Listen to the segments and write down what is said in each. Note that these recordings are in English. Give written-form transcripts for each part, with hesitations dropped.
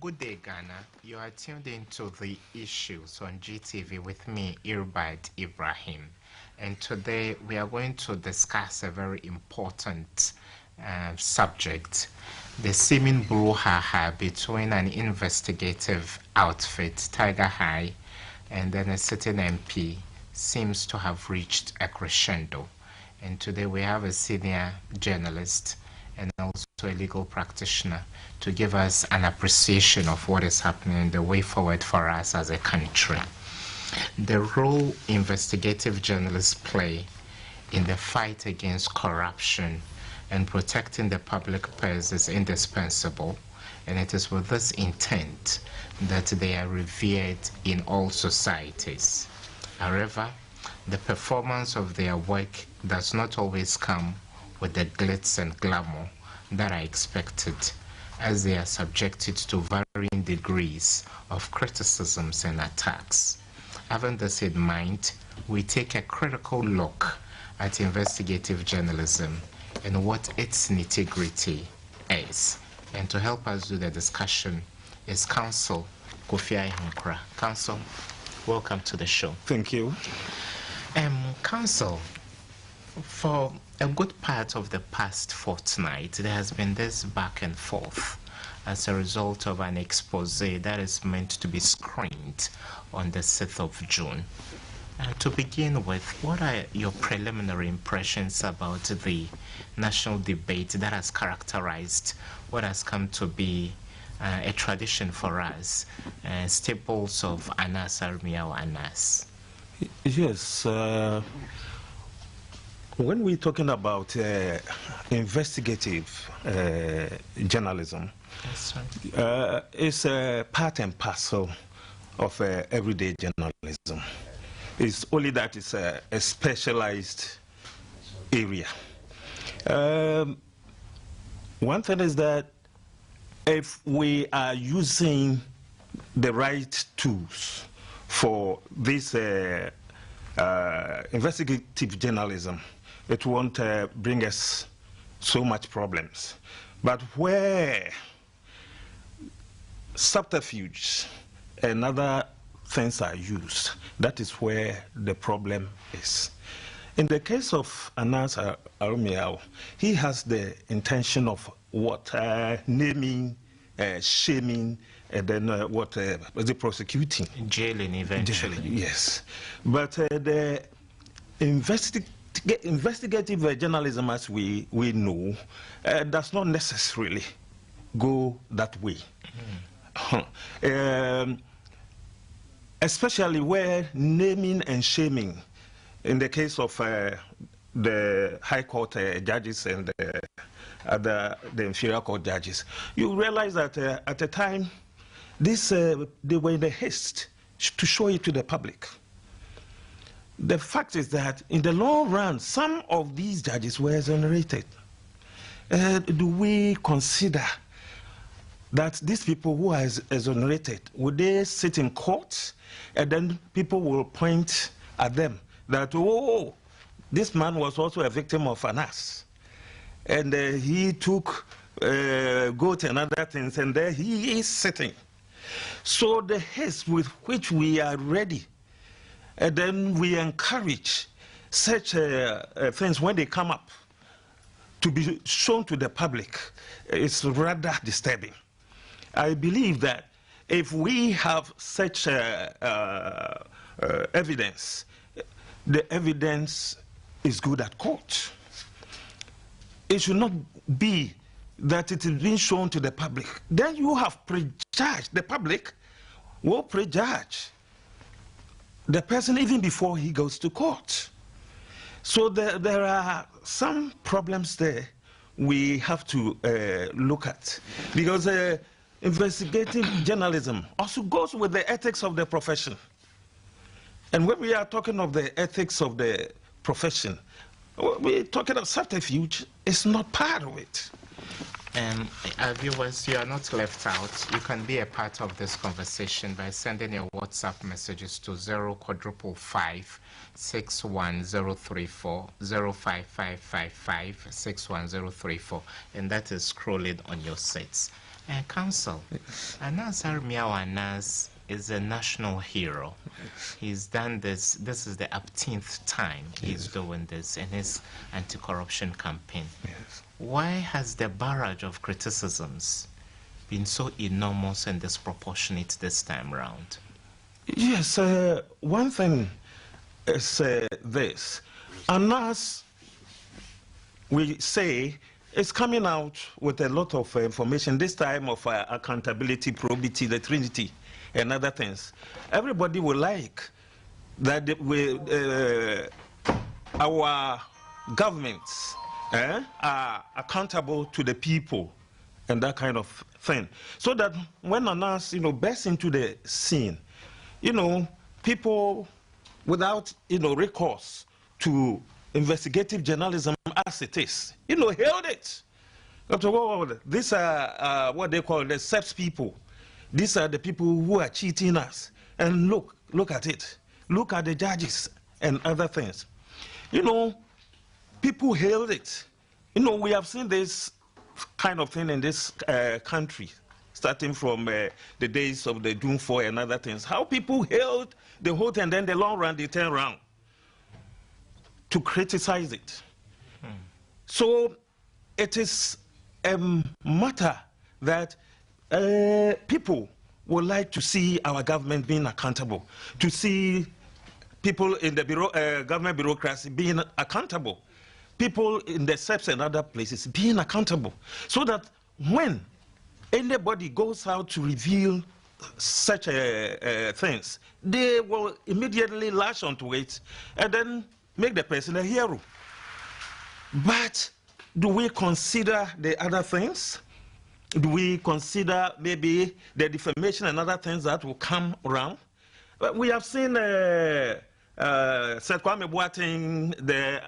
Good day, Ghana. You are tuned into the issues on GTV with me, Irbad Ibrahim. And today we are going to discuss a very important subject, the seeming brouhaha between an investigative outfit, Tiger High, and then a sitting MP seems to have reached a crescendo. And today we have a senior journalist and also a legal practitioner to give us an appreciation of what is happening and the way forward for us as a country. The role investigative journalists play in the fight against corruption and protecting the public purse is indispensable, and it is with this intent that they are revered in all societies. However, the performance of their work does not always come with the glitz and glamour that are expected, as they are subjected to varying degrees of criticisms and attacks. Having this in mind, we take a critical look at investigative journalism and what its nitty-gritty is. And to help us do the discussion is Counsel Kofi Ayihunkra. Counsel, welcome to the show. Thank you. Counsel, for a good part of the past fortnight, there has been this back and forth as a result of an expose that is meant to be screened on the 6th of June. To begin with, what are your preliminary impressions about the national debate that has characterized what has come to be a tradition for us, staples of Anas Armiao Anas? Yes. When we're talking about investigative journalism, it's a part and parcel of everyday journalism. It's only that it's a specialized area. One thing is that if we are using the right tools for this investigative journalism, it won't bring us so much problems. But where subterfuge and other things are used, that is where the problem is. In the case of Anas Armiao, he has the intention of what? Naming, shaming, and then what? The prosecuting. Jailing eventually. Yes. But the investigative journalism, as we know, does not necessarily go that way. Especially where naming and shaming, in the case of the High Court judges and the inferior court judges, you realize that at the time, they were in the haste to show it to the public. The fact is that in the long run, some of these judges were exonerated. Do we consider that these people who are exonerated, would they sit in court and then people will point at them that, oh, this man was also a victim of Anas, and he took goat and other things, and there he is sitting. So the haste with which we are ready, and then we encourage such things when they come up to be shown to the public, is rather disturbing. I believe that if we have such evidence, the evidence is good at court. It should not be that it is being shown to the public. Then you have prejudged. The public will prejudge the person even before he goes to court. So there are some problems there we have to look at, because investigative journalism also goes with the ethics of the profession. And when we are talking of the ethics of the profession, we're talking of subterfuge. It's not part of it. Our viewers, you are not left out. You can be a part of this conversation by sending your WhatsApp messages to 055 61034 05555 61034, and that is scrolling on your sets. Council, Anas Armiaw Anas is a national hero. He's done this. This is the 18th time he's doing this in his anti-corruption campaign. Yes. Why has the barrage of criticisms been so enormous and disproportionate this time round? Yes, one thing is this. Anas, we say, is coming out with a lot of information, this time of accountability, probity, the Trinity, and other things. Everybody would like that our governments are accountable to the people and that kind of thing. So that when Anas, bursts into the scene, people without, recourse to investigative journalism as it is, held it. These are what they call the SEPS people. These are the people who are cheating us. And look at it. Look at the judges and other things. People hailed it. We have seen this kind of thing in this country, starting from the days of the June 4 and other things. How people hailed the whole thing, and then the long run, they turn around to criticize it. So it is a matter that people would like to see our government being accountable, to see people in the government bureaucracy being accountable, people in the SEPs and other places being accountable, so that when anybody goes out to reveal such things, they will immediately lash onto it and then make the person a hero. But do we consider the other things? Do we consider maybe the defamation and other things that will come around? We have seen Sir Kwame Boateng, the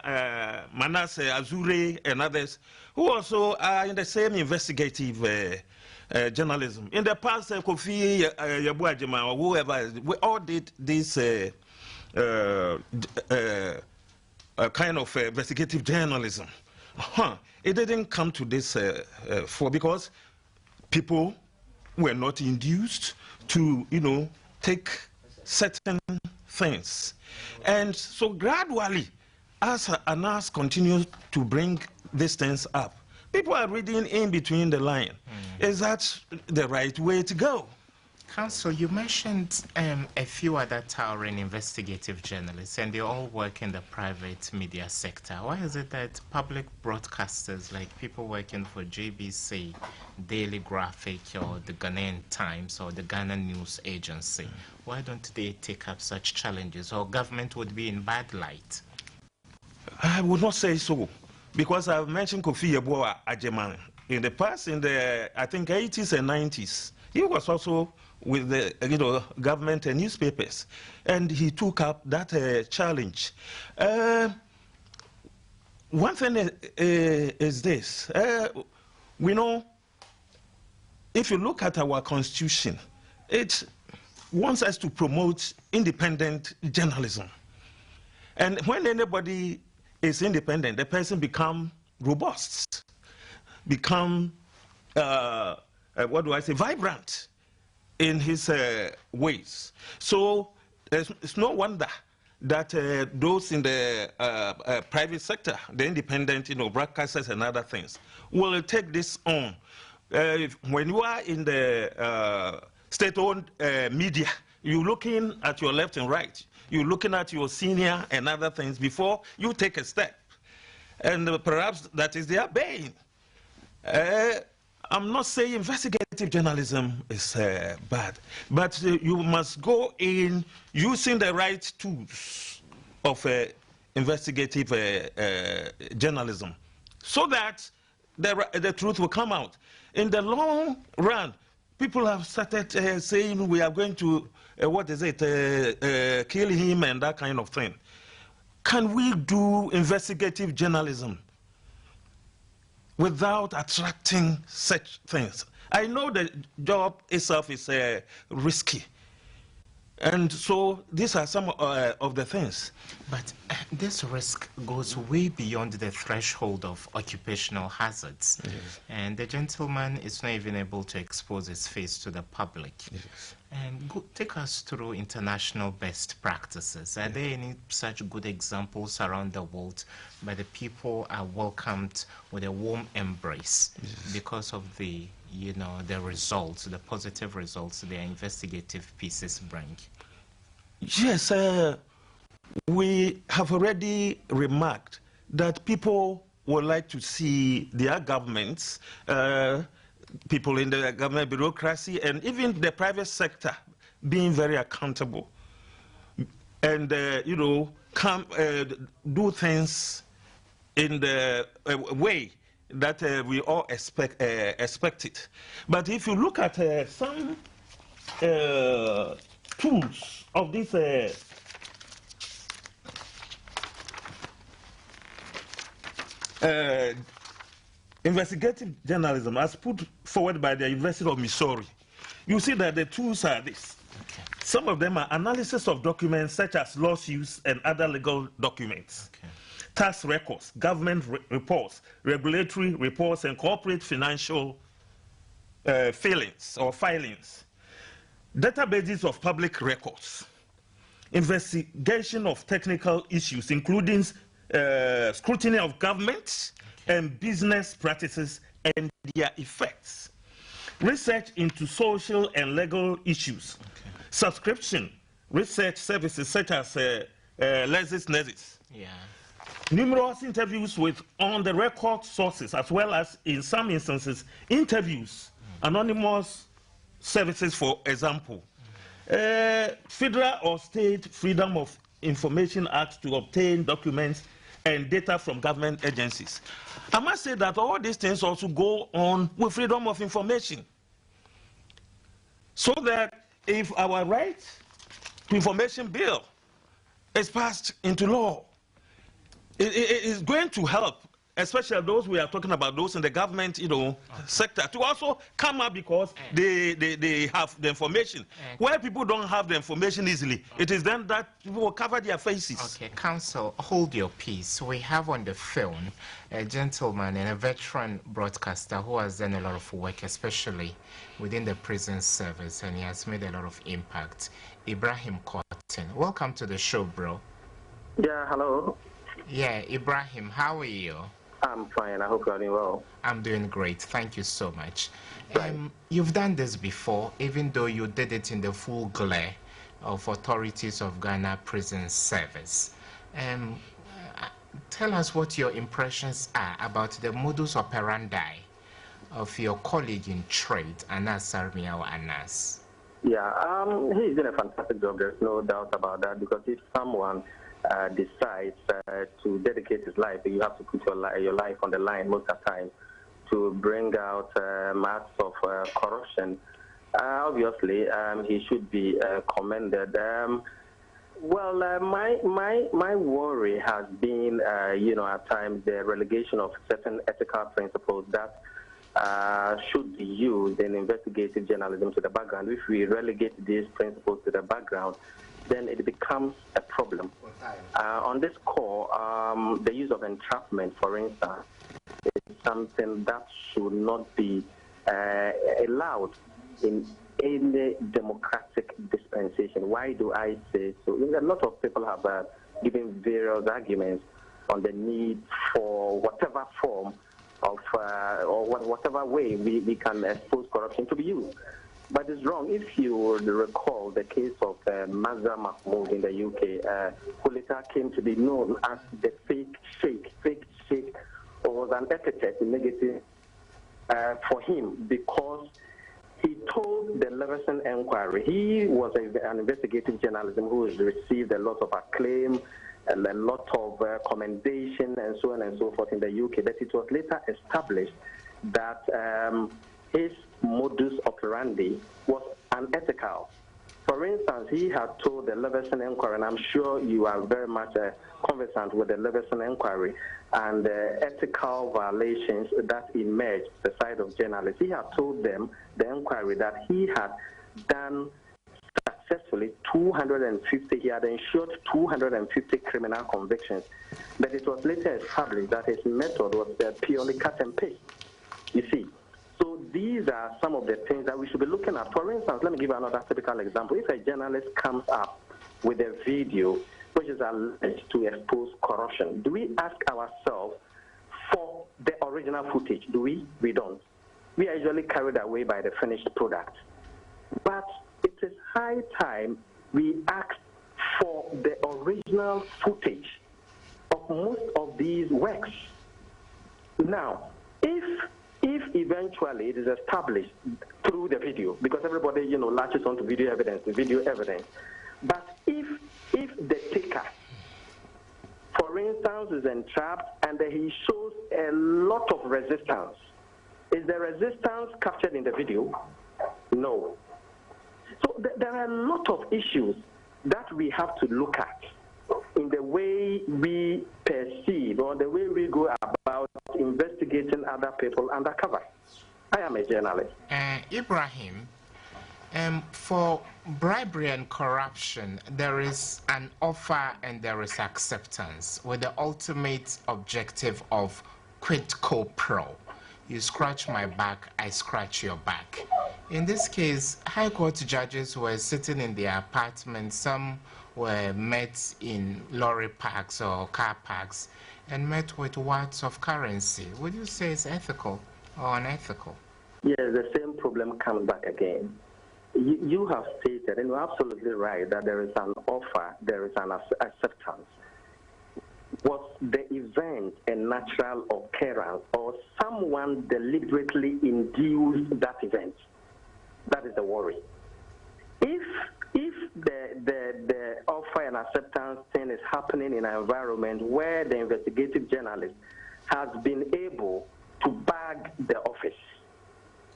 Manasseh Azure and others who also are in the same investigative journalism. In the past, Kofi Yabuajima or whoever, we all did this kind of investigative journalism. It didn't come to this because people were not induced to, take certain things. And so gradually, as Anas continues to bring these things up, people are reading in between the line. Is that the right way to go? Council, you mentioned a few other towering investigative journalists, and they all work in the private media sector. Why is it that public broadcasters, like people working for JBC, Daily Graphic, or the Ghanaian Times, or the Ghana News Agency, why don't they take up such challenges, or government would be in bad light? I would not say so, because I've mentioned Kofi Yeboah Ajeman. In the past, in the, I think, 80s and 90s, he was also with the government and newspapers, and he took up that challenge. One thing is this: we know, if you look at our constitution, it wants us to promote independent journalism, and when anybody is independent, the person become robust, become what do I say, vibrant in his ways. So it's no wonder that those in the private sector, the independent, broadcasters and other things, will take this on. When you are in the state-owned media, you're looking at your left and right. You're looking at your senior and other things before you take a step. And perhaps that is their bane. I'm not saying investigative journalism is bad, but you must go in using the right tools of investigative journalism so that the truth will come out. In the long run, people have started saying we are going to, kill him and that kind of thing. Can we do investigative journalism without attracting such things? I know the job itself is risky. And so these are some of the things. But this risk goes way beyond the threshold of occupational hazards. Yes. And the gentleman is not even able to expose his face to the public. Yes. And take us through international best practices. Are there any such good examples around the world where the people are welcomed with a warm embrace because of the, the results, the positive results their investigative pieces bring? Yes, we have already remarked that people would like to see their governments, people in the government bureaucracy, and even the private sector being very accountable and, come do things in the way that we all expect it. But if you look at some tools of this investigative journalism as put forward by the University of Missouri, you see that the tools are this. Okay. Some of them are analysis of documents such as lawsuits and other legal documents, Okay. tax records, government reports, regulatory reports, and corporate financial filings, databases of public records, investigation of technical issues, including scrutiny of government and business practices and their effects, research into social and legal issues, subscription research services such as LexisNexis, numerous interviews with on-the-record sources, as well as, in some instances, interviews, anonymous services, for example. Federal or state Freedom of Information Act to obtain documents and data from government agencies. I must say that all these things also go on with freedom of information. So that if our right to information bill is passed into law, it is going to help, especially those we are talking about, those in the government, sector, to also come up because they have the information. Where people don't have the information easily, it is then that people will cover their faces. Okay, Counsel, hold your peace. We have on the phone a gentleman and a veteran broadcaster who has done a lot of work, especially within the prison service, and he has made a lot of impact. Ibrahim Cotton, welcome to the show, bro. Yeah, hello. Yeah, Ibrahim, how are you? I'm fine. I hope you're doing well. I'm doing great. Thank you so much. Right. You've done this before, even though you did it in the full glare of authorities of Ghana Prison Service. Tell us what your impressions are about the modus operandi of your colleague in trade, Anas Sarmiao Anas. Yeah, he's doing a fantastic job. There's no doubt about that, because if someone decides to dedicate his life, you have to put your life on the line most of the time to bring out acts of corruption. Obviously, he should be commended. My worry has been, at times the relegation of certain ethical principles that should be used in investigative journalism to the background. If we relegate these principles to the background, then it becomes a problem. On this score, the use of entrapment, for instance, is something that should not be allowed in any democratic dispensation. Why do I say so? A lot of people have given various arguments on the need for whatever form of or whatever way we can expose corruption to be used. But it's wrong. If you would recall the case of Mazda Mahmoud in the UK, who later came to be known as the fake sheikh, was an epithet negative for him, because he told the Leveson Inquiry, he was an investigative journalist who has received a lot of acclaim and a lot of commendation and so on and so forth in the UK, but it was later established that his modus operandi was unethical. For instance, he had told the Leveson Inquiry, and I'm sure you are very much conversant with the Leveson Inquiry and the ethical violations that emerged the side of journalists. He had told them, the inquiry, that he had done successfully 250. He had ensured 250 criminal convictions, but it was later established that his method was purely cut and paste. You see, so these are some of the things that we should be looking at. For instance, let me give you another typical example. If a journalist comes up with a video which is alleged to expose corruption, do we ask ourselves for the original footage? Do we? We don't. We are usually carried away by the finished product. But it is high time we ask for the original footage of most of these works. Now, if eventually it is established through the video, because everybody, latches onto video evidence, but if the taker, for instance, is entrapped and he shows a lot of resistance, is the resistance captured in the video? No. So there are a lot of issues that we have to look at in the way we perceive or the way we go about investigating other people undercover. I am a journalist. Ibrahim, for bribery and corruption, there is an offer and there is acceptance with the ultimate objective of quid pro quo. You scratch my back, I scratch your back. In this case, High Court judges were sitting in their apartments. Some were met in lorry parks or car parks and met with words of currency. Would you say it's ethical or unethical? Yes, the same problem comes back again. You have stated, and you're absolutely right, that there is an offer, there is an acceptance. Was the event a natural occurrence or someone deliberately induced that event? That is the worry. If the offer and acceptance thing is happening in an environment where the investigative journalist has been able to bag the office,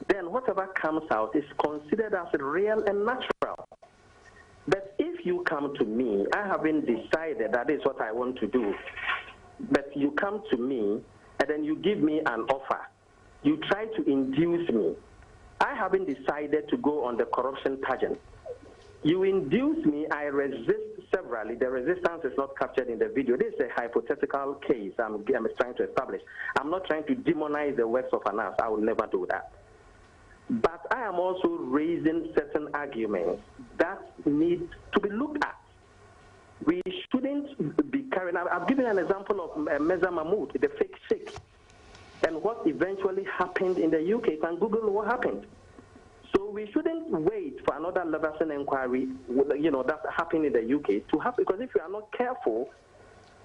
then whatever comes out is considered as real and natural. But if you come to me, I haven't decided that is what I want to do, but you come to me and then you give me an offer, you try to induce me. I haven't decided to go on the corruption pageant. You induce me, I resist severally. The resistance is not captured in the video. This is a hypothetical case I'm trying to establish. I'm not trying to demonize the works of Anas. I will never do that. But I am also raising certain arguments that need to be looked at. We shouldn't be carrying out. I've given an example of Meza Mahmood, the fake sheikh, and what eventually happened in the UK. You can Google what happened. So we shouldn't wait for another Leveson inquiry, that happened in the UK to happen, because if we are not careful,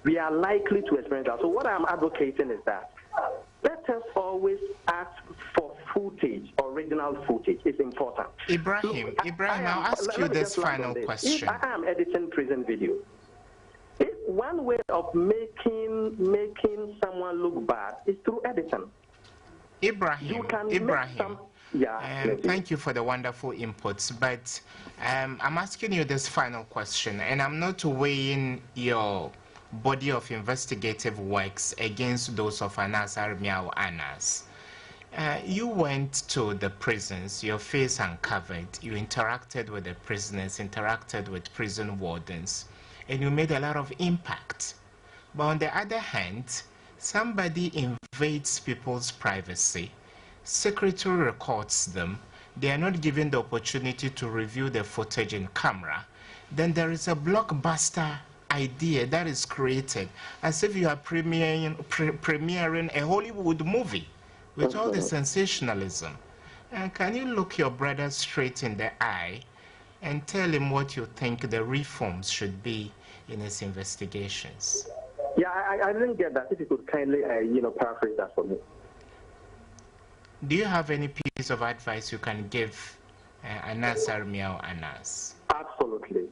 we are likely to experience that. So what I'm advocating is that let us always ask for footage, original footage. It's important. Ibrahim, I'll ask you this final question. If I am editing prison video, if one way of making someone look bad is through editing. Ibrahim, thank you for the wonderful inputs, but I'm asking you this final question, and I'm not weighing your body of investigative works against those of Anas Armiao Anas. You went to the prisons, your face uncovered, you interacted with the prisoners, interacted with prison wardens, and you made a lot of impact. But on the other hand, somebody invades people's privacy, secretly records them, they are not given the opportunity to review the footage in camera, then there is a blockbuster idea that is created as if you are premiering a Hollywood movie with all the sensationalism. And can you look your brother straight in the eye and tell him what you think the reforms should be in his investigations? Yeah, I didn't get that. If you could kindly, paraphrase that for me. Do you have any piece of advice you can give Anas Armiao Anas? Absolutely.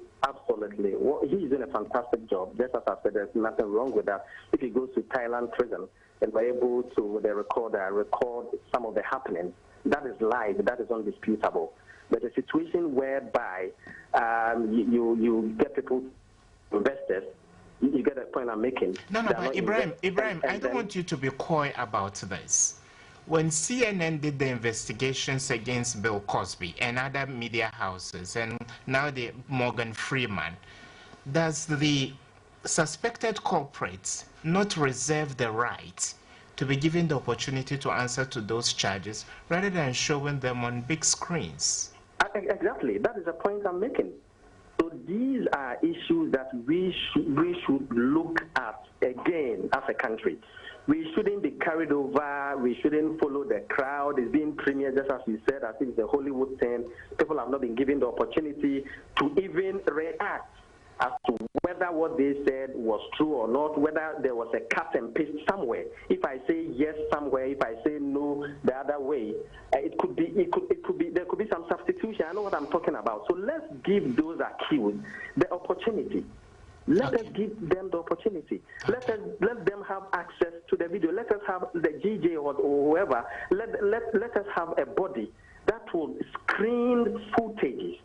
Well, he's doing a fantastic job. Just as I said, there's nothing wrong with that. If he goes to Thailand prison and we're able to, with a recorder, record some of the happenings, that is live, that is undisputable. But a situation whereby you get people, investors, you get a point I'm making. No, but Ibrahim, I don't want you to be coy about this. when CNN did the investigations against Bill Cosby and other media houses, and now the Morgan Freeman, does the suspected culprits not reserve the right to be given the opportunity to answer to those charges rather than showing them on big screens? Exactly. That is the point I'm making. So these are issues that we should look at again as a country. We shouldn't be carried over. We shouldn't follow the crowd. It's being premiered, just as you said, as if it's a Hollywood thing. People have not been given the opportunity to even react as to whether what they said was true or not, whether there was a cut and paste somewhere. If I say yes somewhere, if I say no the other way, there could be some substitution. I know what I'm talking about. So let's give those accused the opportunity. Let us give them the opportunity. Let them have access to the video. Let us have the GJ or whoever. Let us have a body that will screen footages.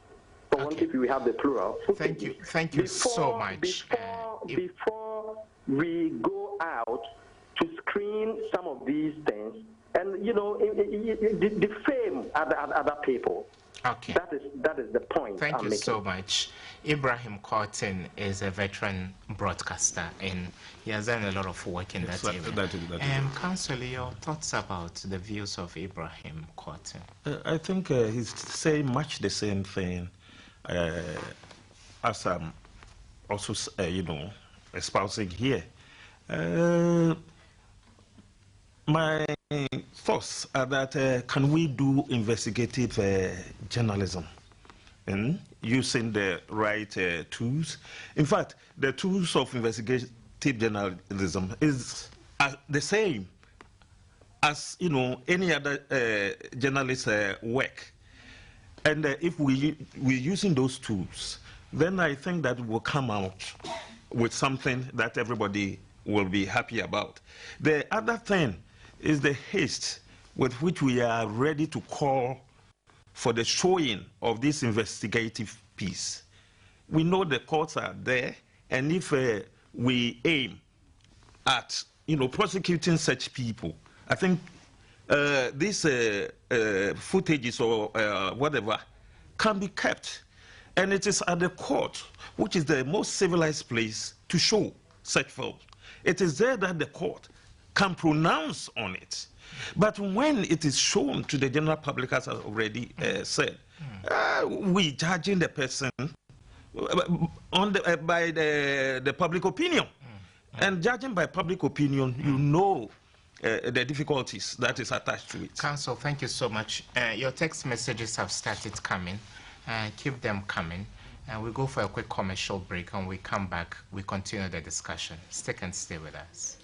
For one, if we have the plural. Footages. Thank you so much. Before we go out to screen some of these things and, defame other people. Okay. That is the point. Thank you so much. Ibrahim Cotton is a veteran broadcaster and he has done a lot of work in that area. Councillor, your thoughts about the views of Ibrahim Cotton? I think he's saying much the same thing as I'm also, espousing here. My thoughts are that can we do investigative journalism using the right tools? In fact, the tools of investigative journalism is the same as any other journalist work. And if we're using those tools, then I think that we'll come out with something that everybody will be happy about. The other thing is the haste with which we are ready to call for the showing of this investigative piece. We know the courts are there, and if we aim at prosecuting such people, I think these footages or whatever can be kept. And it is at the court, which is the most civilized place to show such films. It is there that the court can pronounce on it. But when it is shown to the general public, as I already said, we judging the person by the public opinion. And judging by public opinion, the difficulties that is attached to it. Council, thank you so much. Your text messages have started coming. Keep them coming. And we go for a quick commercial break, and we come back, we continue the discussion. Stick and stay with us.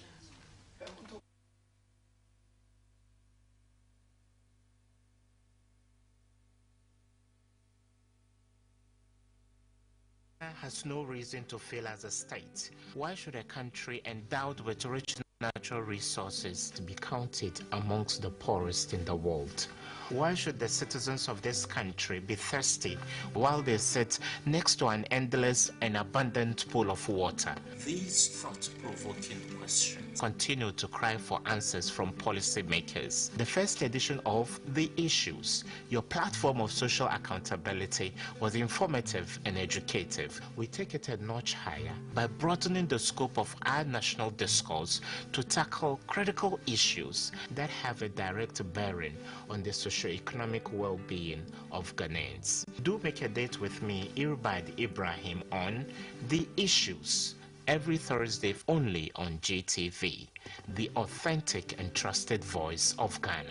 Has no reason to fail as a state. Why should a country endowed with rich natural resources be counted amongst the poorest in the world? Why should the citizens of this country be thirsty while they sit next to an endless and abundant pool of water? These thought-provoking questions continue to cry for answers from policymakers. The first edition of The Issues, your platform of social accountability, was informative and educative. We take it a notch higher by broadening the scope of our national discourse to tackle critical issues that have a direct bearing on the socio-economic well-being of Ghanaians. Do make a date with me, Irbad Ibrahim, on The Issues, every Thursday only on GTV, the authentic and trusted voice of Ghana.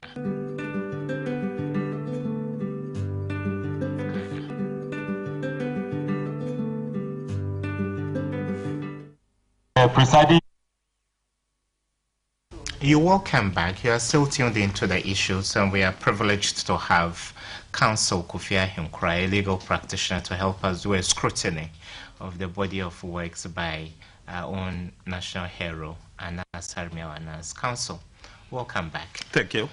Presiding. You're welcome back. You are still tuned into The Issues, and we are privileged to have Counsel Kofi Ahinkra, a legal practitioner, to help us do a scrutiny of the body of works by our own national hero, Anas Harmiaw Anas. Counsel, welcome back. Thank you.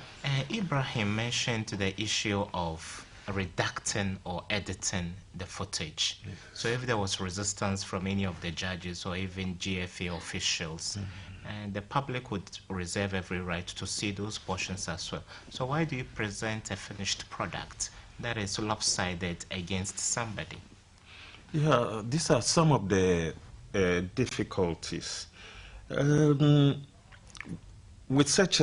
Ibrahim mentioned the issue of redacting or editing the footage. Yes. So if there was resistance from any of the judges or even GFA officials, and the public would reserve every right to see those portions as well. So why do you present a finished product that is lopsided against somebody? Yeah, these are some of the difficulties. With such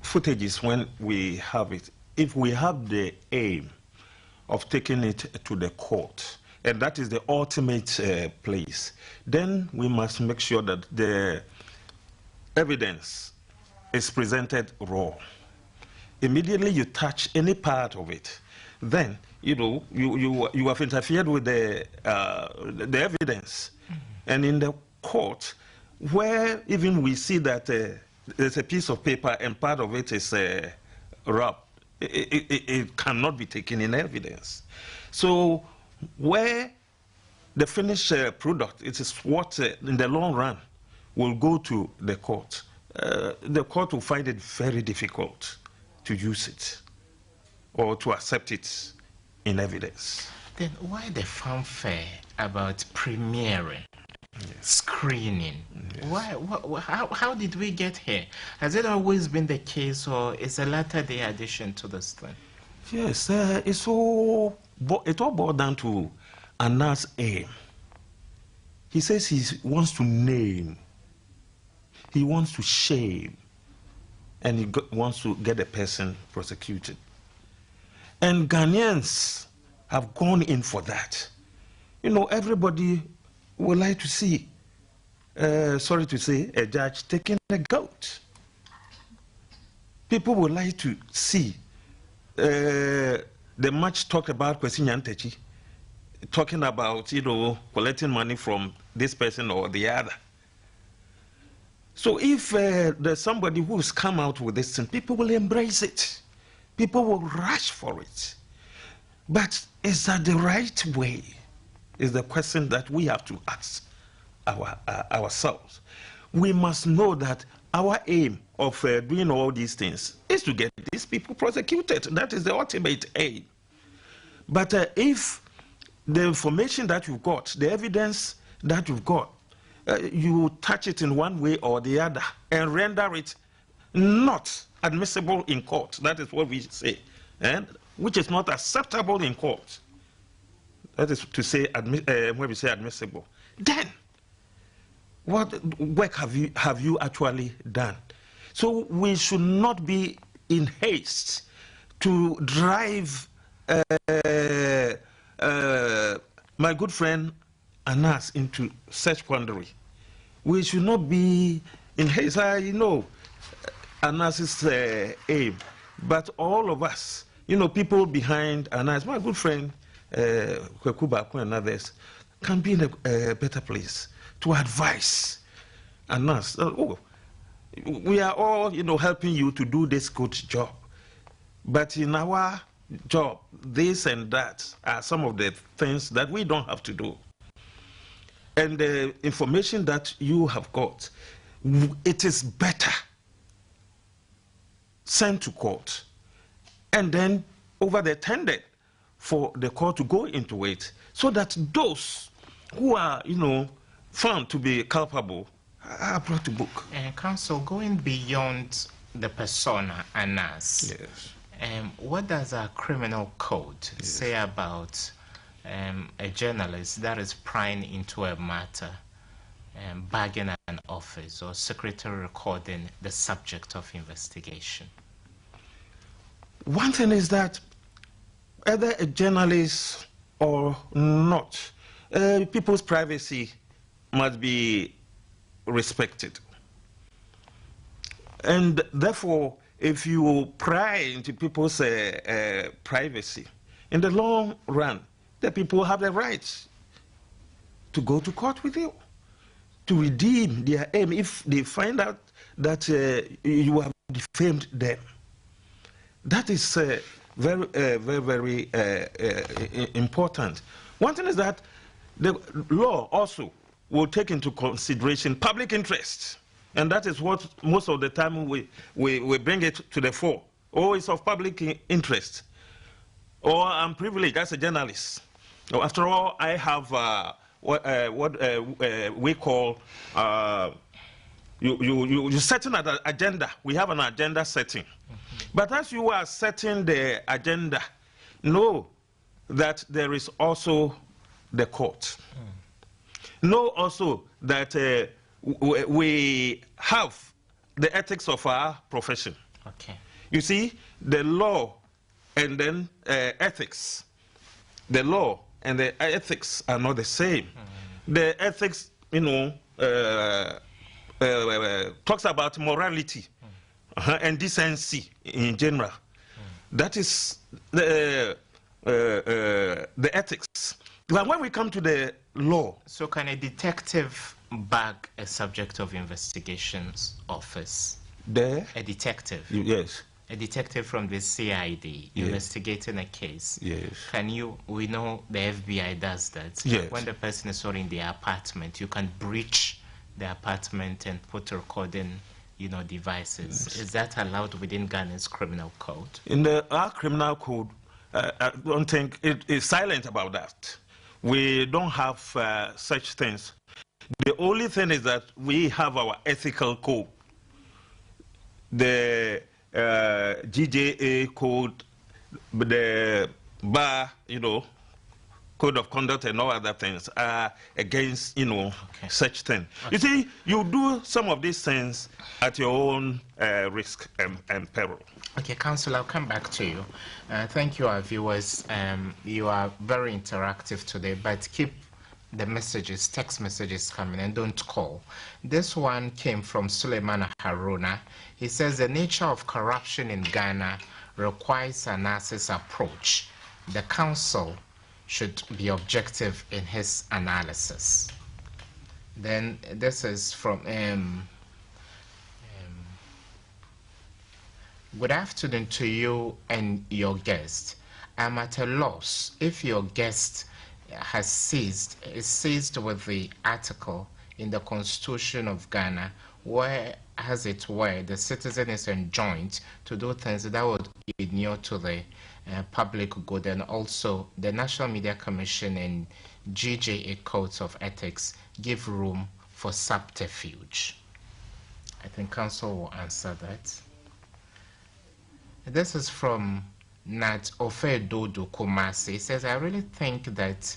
footages, when we have it, if we have the aim of taking it to the court, and that is the ultimate place, then we must make sure that the evidence is presented raw. Immediately you touch any part of it, then you have interfered with the evidence. And in the court, where even we see that there's a piece of paper and part of it is wrapped, it cannot be taken in evidence. So where the finished product, it is what in the long run will go to the court will find it very difficult to use it or to accept it in evidence. Then why the fanfare about premiering, screening? Yes. How did we get here? Has it always been the case, or is a latter day addition to this thing? Yes, it all boiled down to Anna's aim. He says he wants to name, he wants to shame, and he wants to get the person prosecuted. And Ghanaians have gone in for that. You know, everybody would like to see, sorry to say, a judge taking a goat. People would like to see the much talked about Kwesi Nyantakyi talking about, collecting money from this person or the other. So if there's somebody who's come out with this thing, people will embrace it. People will rush for it. But is that the right way? Is the question that we have to ask ourselves. We must know that our aim of doing all these things is to get these people prosecuted. That is the ultimate aim. But if the information that you've got, the evidence that you've got, you touch it in one way or the other and render it not admissible in court, that is what we say, and which is not acceptable in court, that is to say, when we say admissible, then what work have you actually done? So we should not be in haste to drive my good friend Anas into such quandary. We should not be in haste. I know Anas's aim, but all of us, people behind Anas, my good friend Kweku Baku and others, can be in a better place to advise Anas. We are all, helping you to do this good job. But in our job, this and that are some of the things that we don't have to do. And the information that you have got, it is better sent to court and then over the tendered for the court to go into it, so that those who are, found to be culpable are brought to book. Counsel, going beyond the persona Anas, yes. What does our criminal code say about a journalist that is prying into a matter, bagging an office, or secretly recording the subject of investigation? One thing is that either a journalist or not, people's privacy must be respected. And therefore, if you pry into people's privacy, in the long run, the people have the right to go to court with you, to redeem their aim if they find out that you have defamed them. That is very, very important. One thing is that the law also will take into consideration public interest. And that is what most of the time we bring it to the fore. Oh, it's of public interest. Or I'm privileged as a journalist. After all, I have we call you setting an agenda. We have an agenda setting. But as you are setting the agenda, know that there is also the court. Know also that we have the ethics of our profession. Okay. You see, the law and then ethics. The law and the ethics are not the same. The ethics, talks about morality and decency in general. That is the ethics. But when we come to the law... So can a detective bag a subject of investigations office? A detective? Yes. A detective from the CID investigating a case. Yes. We know the FBI does that. Yes. When the person is already in their apartment, you can breach the apartment and put recording, devices. Yes. Is that allowed within Ghana's criminal code? In our criminal code, I don't think it is silent about that. We don't have such things. The only thing is that we have our ethical code. The GJA code, the bar, code of conduct and all other things are against, such thing. Okay. You see, you do some of these things at your own risk and peril. Okay, Counsel, I'll come back to you. Thank you, our viewers. You are very interactive today, but keep the messages, text messages coming, and don't call. This one came from Suleiman Haruna. He says the nature of corruption in Ghana requires an analysis approach. The council should be objective in his analysis. Then this is from good afternoon to you and your guest. I'm at a loss if your guest is seized with the article in the Constitution of Ghana where, as it were, the citizen is enjoined to do things that would inure to the public good, and also the National Media Commission and GJA codes of ethics give room for subterfuge. I think Council will answer that. This is from Nat Ofedodo Kumasi. He says, I really think that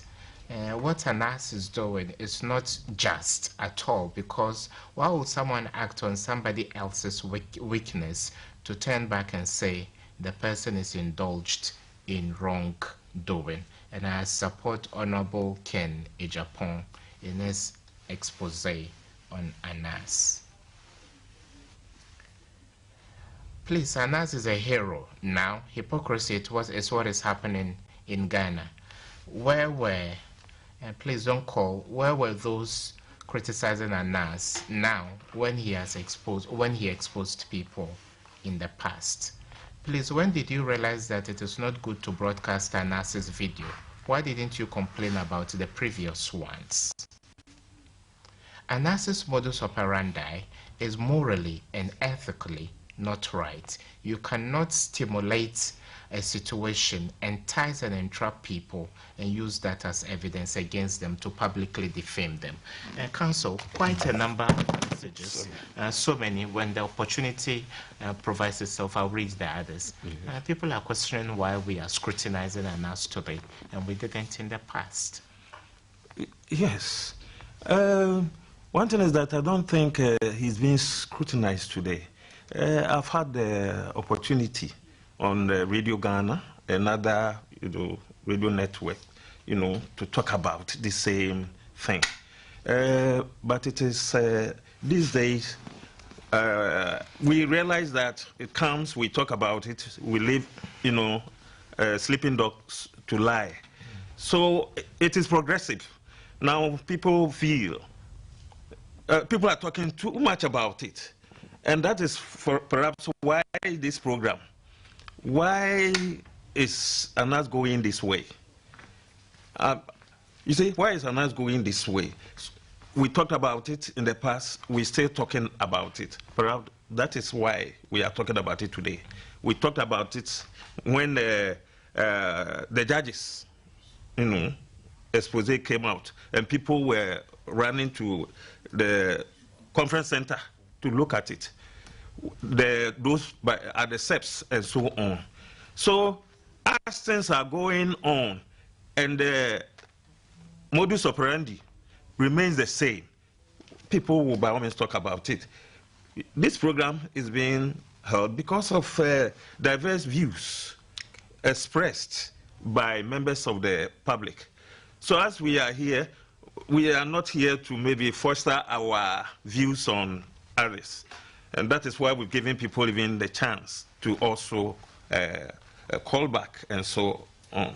what Anas is doing is not just at all, because why would someone act on somebody else's weakness to turn back and say the person is indulged in wrongdoing? And I support Honorable Ken Ejapon in his expose on Anas. Please, Anas is a hero now. Hypocrisy is what is happening in Ghana. Where were, and please don't call, where were those criticizing Anas now when he exposed people in the past? Please, when did you realize that it is not good to broadcast Anas's video? Why didn't you complain about the previous ones? Anas's modus operandi is morally and ethically not right. You cannot stimulate a situation, entice and entrap people, and use that as evidence against them to publicly defame them. Counsel, quite a number of messages, so many. When the opportunity provides itself, I'll read the others. People are questioning why we are scrutinizing Anas today, and we didn't in the past. Yes. One thing is that I don't think he's being scrutinized today. I've had the opportunity on Radio Ghana, another radio network, to talk about the same thing. But it is these days we realize that it comes, we talk about it, we leave, sleeping dogs to lie. So it is progressive. Now people feel people are talking too much about it. And that is perhaps why this program. Why is Anas going this way? You see, why is Anas going this way? We talked about it in the past. We're still talking about it. Perhaps that is why we are talking about it today. We talked about it when the judges, expose came out, and people were running to the conference center to look at it. Those at the steps and so on. So as things are going on, and the modus operandi remains the same, people will by all means talk about it. This program is being held because of diverse views expressed by members of the public. So as we are here, we are not here to maybe foster our views on others. And that is why we've given people even the chance to also call back and so on.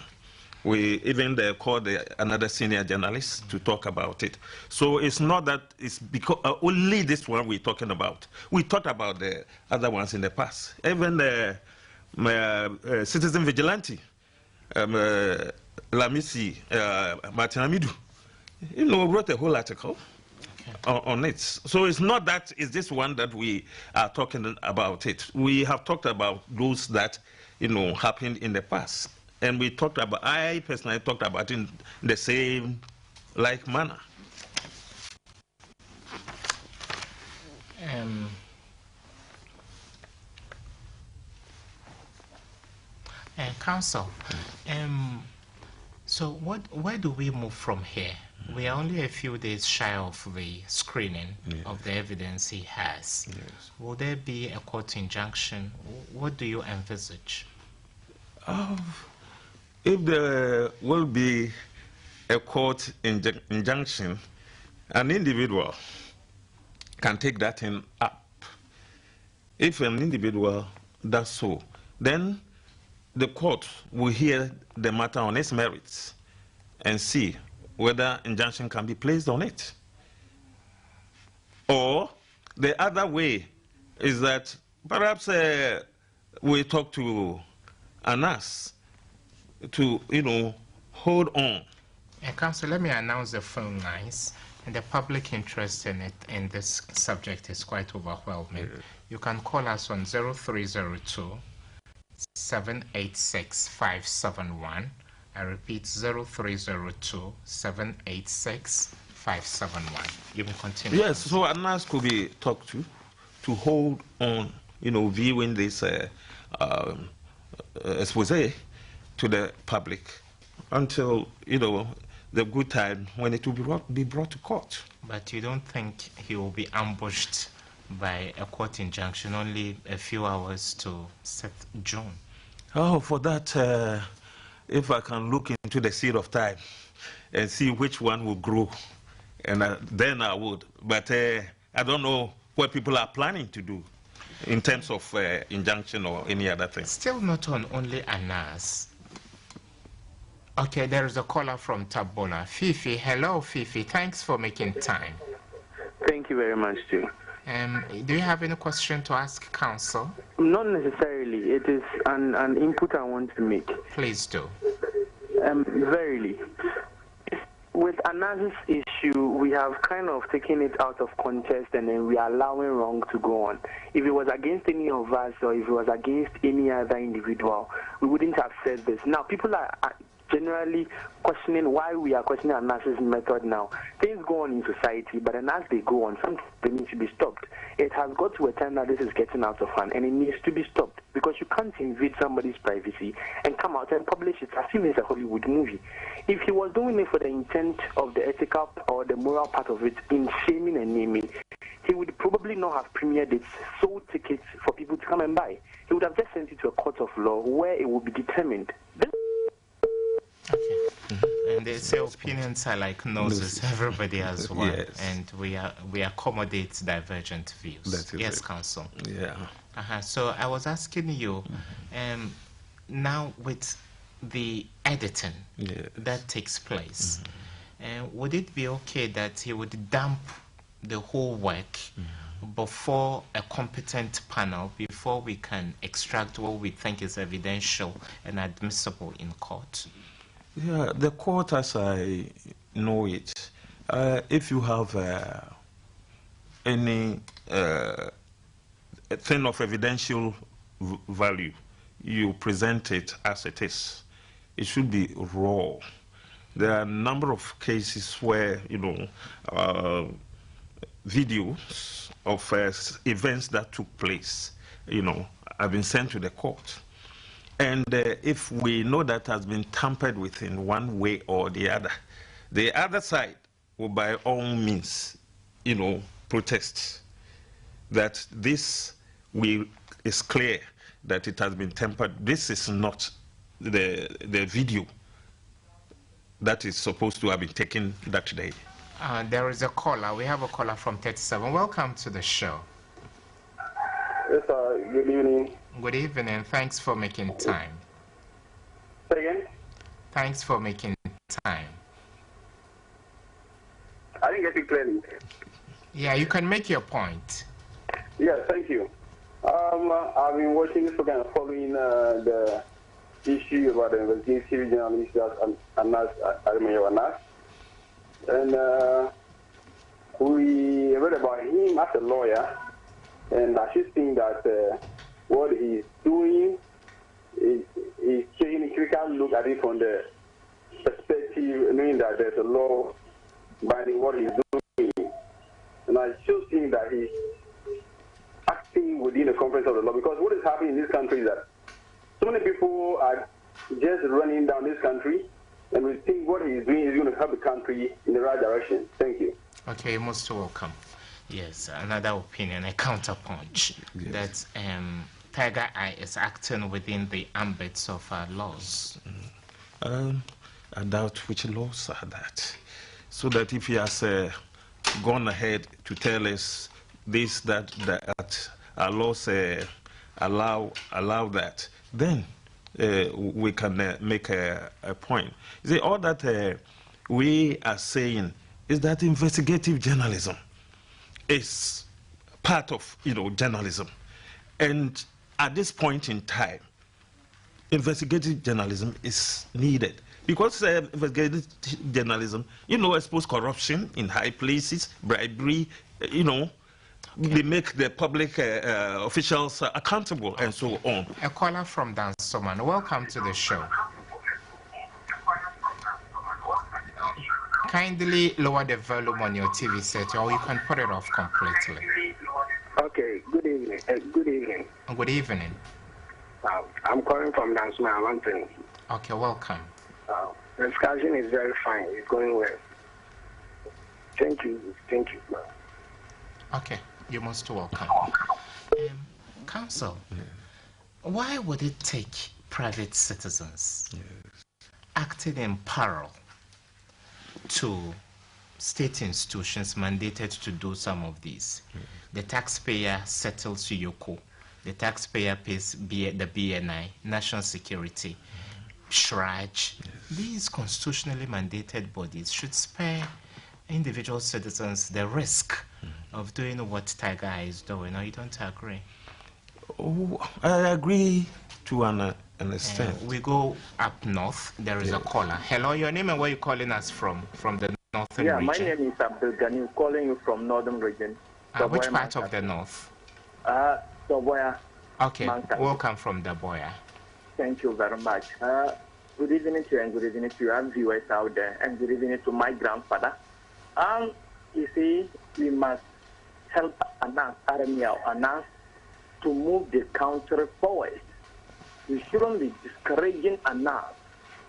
We even called another senior journalist to talk about it. So it's not that it's because only this one we're talking about. We talked about the other ones in the past. Even the citizen vigilante, Lamisi Martin Amidu, wrote a whole article on it. So it's not that it's this one that we are talking about it. We have talked about those that happened in the past. And we talked about, I personally talked about it in the same like manner. Counsel, so where do we move from here? We are only a few days shy of the screening of the evidence he has. Yes. Will there be a court injunction? What do you envisage? If there will be a court injunction, an individual can take that thing up. If an individual does so, then the court will hear the matter on its merits and see whether injunction can be placed on it. Or the other way is that perhaps we talk to Anas to, hold on. Counsel, let me announce the phone lines. And the public interest in this subject is quite overwhelming. Yeah. You can call us on 0302 786 571. I repeat, 0302 786 571. You can continue. Yes, so Anas could be talked to hold on, viewing this expose to the public until, the good time when it will be brought to court. But you don't think he will be ambushed by a court injunction only a few hours to set June? Oh, for that, if I can look into the seed of time and see which one will grow, and then I would. But I don't know what people are planning to do in terms of injunction or any other thing. Still not on only Anas. Okay, there is a caller from Tabona. Fifi, hello Fifi, thanks for making time. Thank you very much too. Do you have any question to ask counsel? Not necessarily. It is an input I want to make. Please do. Verily. With Anas's issue, we have kind of taken it out of context and then we are allowing wrong to go on. If it was against any of us or if it was against any other individual, we wouldn't have said this. Now, people are generally questioning why we are questioning Anas's method now. Things go on in society, but then as they go on, something needs to be stopped. It has got to a time that this is getting out of hand, and it needs to be stopped because you can't invade somebody's privacy and come out and publish it as if it's a Hollywood movie. If he was doing it for the intent of the ethical or the moral part of it in shaming and naming, he would probably not have premiered it, sold tickets for people to come and buy. He would have just sent it to a court of law where it would be determined. Okay. And they say opinions are like noses. Everybody has one. Yes. And we accommodate divergent views. Yes, counsel. Yeah. So I was asking you, now with the editing that takes place, would it be okay that he would dump the whole work before a competent panel, before we can extract what we think is evidential and admissible in court? Yeah, the court, as I know it, if you have any thing of evidential value, you present it as it is. It should be raw. there are a number of cases where, videos of events that took place, have been sent to the court. And if we know that has been tampered with in one way or the other side will by all means, protest that this is clear that it has been tampered. This is not the video that is supposed to have been taken that day. There is a caller. We have a caller from 37. Welcome to the show. Yes, sir. Good evening. Good evening. Thanks for making time. Say again? Thanks for making time. I didn't get it clearly. Yeah, you can make your point. Yes, thank you. I've been watching this program, following the issue about the investigative journalist Anas Armeyo, and we read about him as a lawyer, and I just think that what he's doing is taking a critical look at it from the perspective, knowing that there's a law binding what he's doing. And I just think that he's acting within the confines of the law, because what is happening in this country is that so many people are just running down this country, and we think what he's doing is going to help the country in the right direction. Thank you. Okay, you're most welcome. Yes, another opinion, a counterpunch, that Tiger Eye is acting within the ambits of laws. I doubt which laws are that. So that if he has gone ahead to tell us this, that our laws allow that, then we can make a point. You see, all that we are saying is that investigative journalism is part of journalism, and at this point in time, investigative journalism is needed, because investigative journalism, expose corruption in high places, bribery, they make the public officials accountable, and so on. A caller from Dansoman. Welcome to the show. Kindly lower the volume on your TV set, or you can put it off completely. Okay, good evening. Good evening. Good evening. I'm calling from Dansoman, London. Okay, welcome. The discussion is very fine. It's going well. Thank you. Thank you. Okay, you're most welcome. Counsel, why would it take private citizens acting in parallel to state institutions mandated to do some of these? The taxpayer settles Yoko. The taxpayer pays the BNI, National Security, SHRAJ. These constitutionally mandated bodies should spare individual citizens the risk of doing what Tiger Eye is doing. Or you don't agree? Oh, I agree to an extent. We go up north. There is a caller. Hello, your name and where you calling us from the northern region? Yeah, my name is Abdul Ghani, calling you from northern region. Which part of the north? Daboya. Okay, welcome from Daboya. Thank you very much. Good evening to you, and good evening to your viewers out there, and good evening to my grandfather. You see, we must help Anas to move the country forward. We shouldn't be discouraging Anas.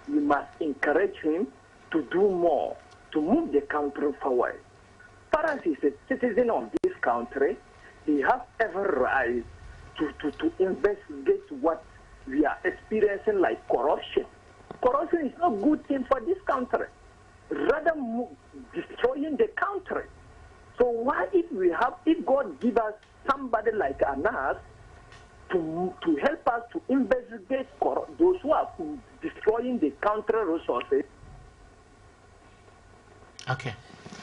We must encourage him to do more, to move the country forward. As he's a citizen of this country, he has every right to investigate what we are experiencing, like corruption. Corruption is not a good thing for this country, rather destroying the country. So why if God give us somebody like Anas to help us to investigate those who are destroying the country resources? Okay.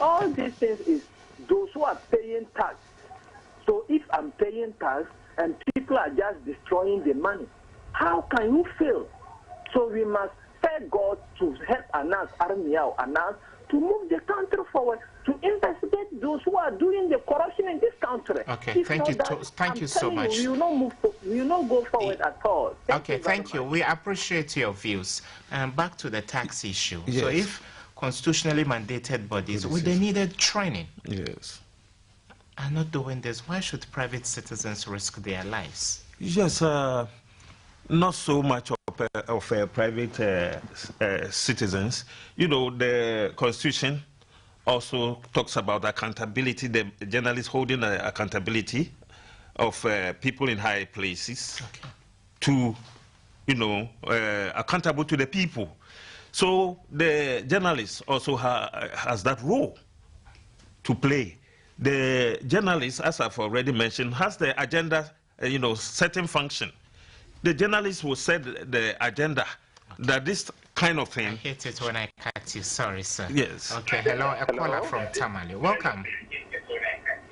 All these things is those who are paying tax. So if I'm paying tax and people are just destroying the money, how can you fail? So we must beg God to help Anas to move the country forward, to investigate those who are doing the corruption in this country. Okay, thank you so much. We will not go forward at all. Thank you. We appreciate your views. Back to the tax issue. Yes. So if constitutionally mandated bodies with the needed training Yes. are not doing this, why should private citizens risk their lives? Yes, not so much of private citizens. You know, the Constitution also talks about accountability, the journalists holding accountability of people in high places to, you know, accountable to the people. So the journalist also has that role to play. The journalist, as I've already mentioned, has the agenda, you know, certain function. The journalist will set the agenda that this kind of thing. I hate it when I cut you. Sorry, sir. Yes. Okay, hello, a caller from Tamale. Welcome.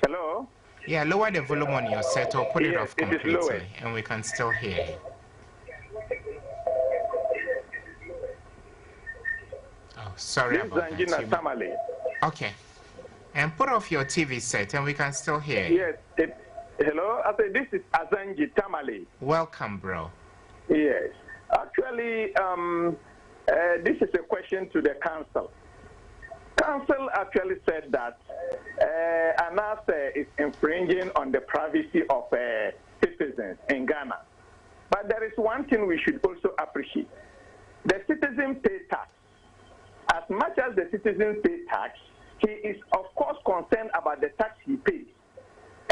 Hello? Yeah, lower the volume on your set or put it off it is completely, lower. and we can still hear you. Oh, sorry This is about Angina that. Tamale. Okay. And put off your TV set, and we can still hear you. Yes. Hello? I said, this is Azanji Tamale. Welcome, bro. Yes. Actually, this is a question to the council. Council actually said that ANAS is infringing on the privacy of citizens in Ghana. But there is one thing we should also appreciate. The citizen pays tax. As much as the citizen pays tax, he is, of course, concerned about the tax he pays.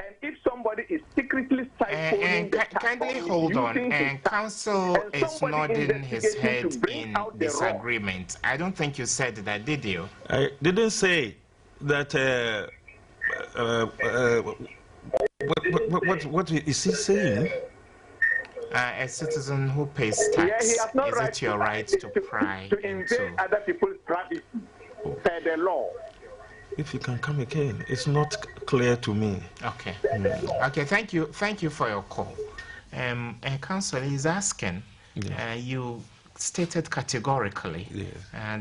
And if somebody is secretly siphoning the tax, kindly hold on. And council is nodding his head in disagreement. I don't think you said that, did you? I didn't say that. What is he saying? A citizen who pays tax, is it your right to pry to invade other people's privacy per the law? If you can come again, it's not clear to me. Okay. Okay, thank you for your call. And council is asking, you stated categorically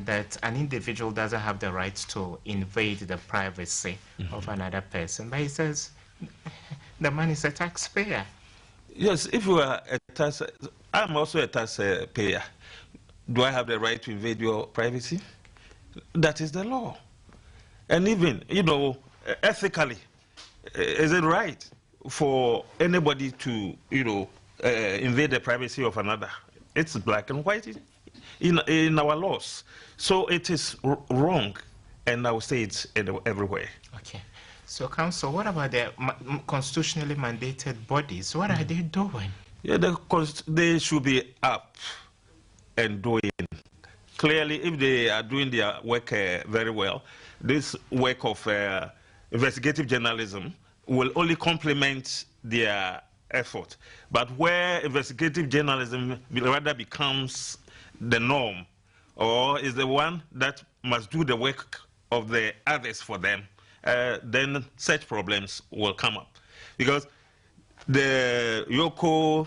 that an individual doesn't have the right to invade the privacy of another person, but he says the man is a taxpayer. Yes, if you are a tax, I'm also a taxpayer. Do I have the right to invade your privacy? That is the law. And even, you know, ethically, is it right for anybody to, you know, invade the privacy of another? It's black and white in our laws. So it is wrong, and I will say it's everywhere. Okay. So, council, what about the constitutionally mandated bodies? What are they doing? Yeah, they should be up and doing. Clearly, if they are doing their work very well, this work of investigative journalism will only complement their effort. But where investigative journalism rather becomes the norm, or is the one that must do the work of the others for them, then such problems will come up. Because the Yoko,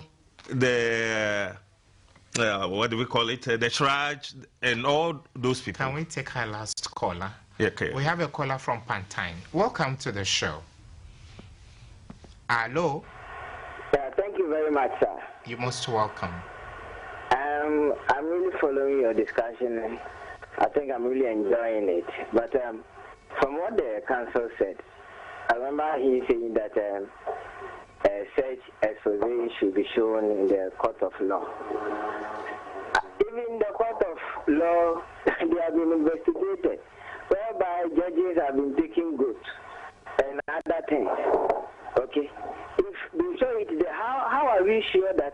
the what do we call it? The Shraj and all those people. Can we take our last caller? Yeah, okay. We have a caller from Pantine. Welcome to the show. Hello. Thank you very much, sir. You're most welcome. I'm really following your discussion. I think I'm really enjoying it. But from what the council said, I remember he saying that such expose should be shown in the court of law. Even the court of law, they have been investigated, whereby judges have been taking goods and other things. Okay? If we show it there, how are we sure that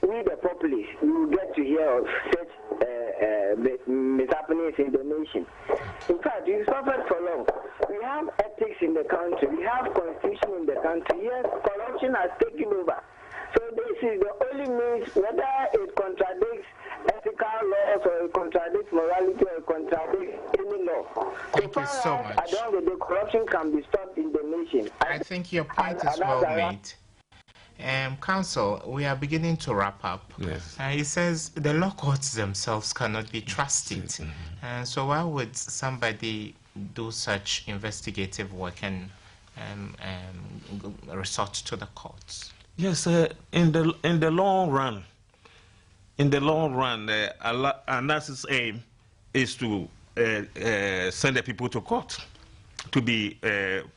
we, the populace, will get to hear of such mishappenings in the nation? In fact, we suffered for long. We have ethics in the country. We have constitution in the country. Yes, corruption has taken over. So this is the only means, whether it contradicts ethical laws or it contradicts morality or it contradicts any law. Thank you so much. At the end of the day, corruption can be stopped in the nation. I think your point is well made. Council, we are beginning to wrap up. Yes. He says the law courts themselves cannot be trusted. So why would somebody do such investigative work and resort to the courts? Yes, in the long run, the analysis aim is to send the people to court to be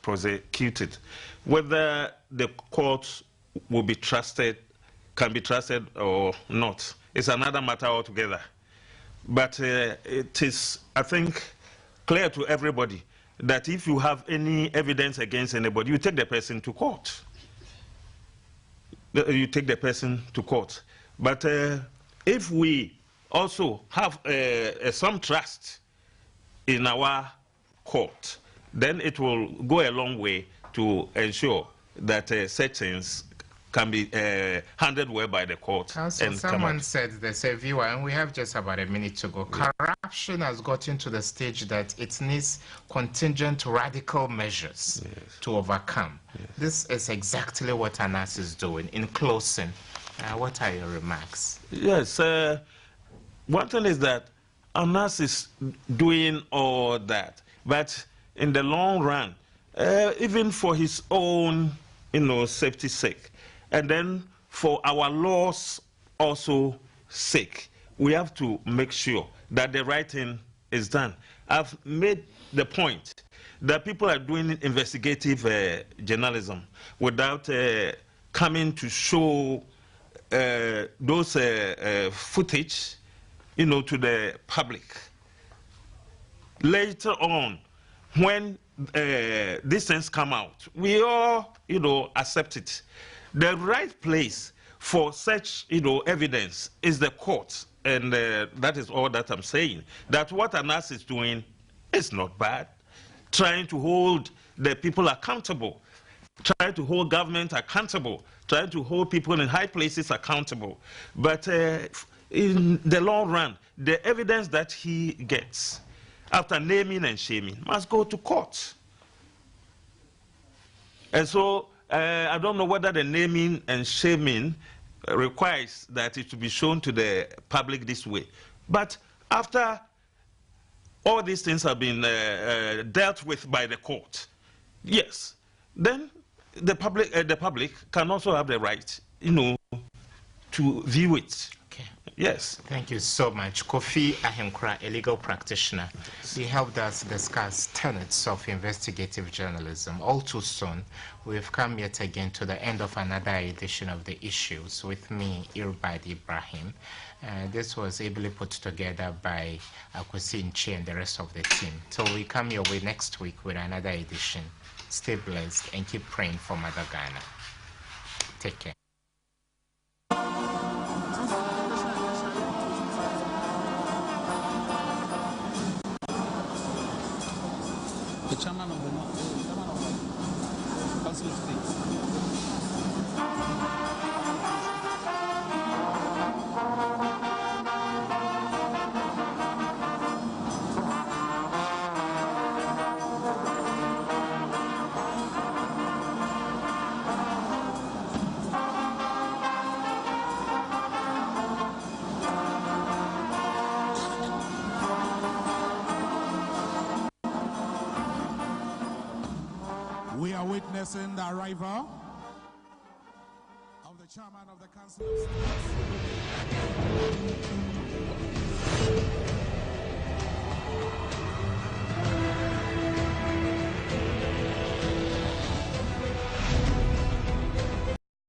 prosecuted. Whether the court will be trusted, can be trusted or not, is another matter altogether. But it is, I think, clear to everybody that if you have any evidence against anybody, you take the person to court. You take the person to court. But if we also have some trust in our court, then it will go a long way to ensure that such things can be handled well by the court. Counsel, someone said there's a viewer, and we have just about a minute to go. Yeah. Corruption has gotten to the stage that it needs contingent radical measures to overcome. This is exactly what ANAS is doing. In closing, what are your remarks? Yes, one thing is that ANAS is doing all that, but in the long run, even for his own, safety's sake, and then for our laws also sake, we have to make sure that the right thing is done. I've made the point that people are doing investigative journalism without coming to show those footage, to the public. Later on, when these things come out, we all, accept it. The right place for such, evidence is the court, and that is all that I'm saying. That what ANAS is doing is not bad. Trying to hold the people accountable, trying to hold government accountable, trying to hold people in high places accountable. But in the long run, the evidence that he gets after naming and shaming must go to court. And so I don't know whether the naming and shaming requires that it to be shown to the public this way. But after all these things have been dealt with by the court, yes, then the public can also have the right, to view it. Okay. Yes. Thank you so much. Kofi Ahenkra, a legal practitioner. He helped us discuss tenets of investigative journalism. All too soon, we've come yet again to the end of another edition of The Issues with me, Irbad Ibrahim. This was ably put together by Akwesi Nchi and the rest of the team. Till we come your way next week with another edition. Stay blessed and keep praying for Mother Ghana. Take care. The chairman of the Council of State. We are witnessing the arrival of the chairman of the Council of State.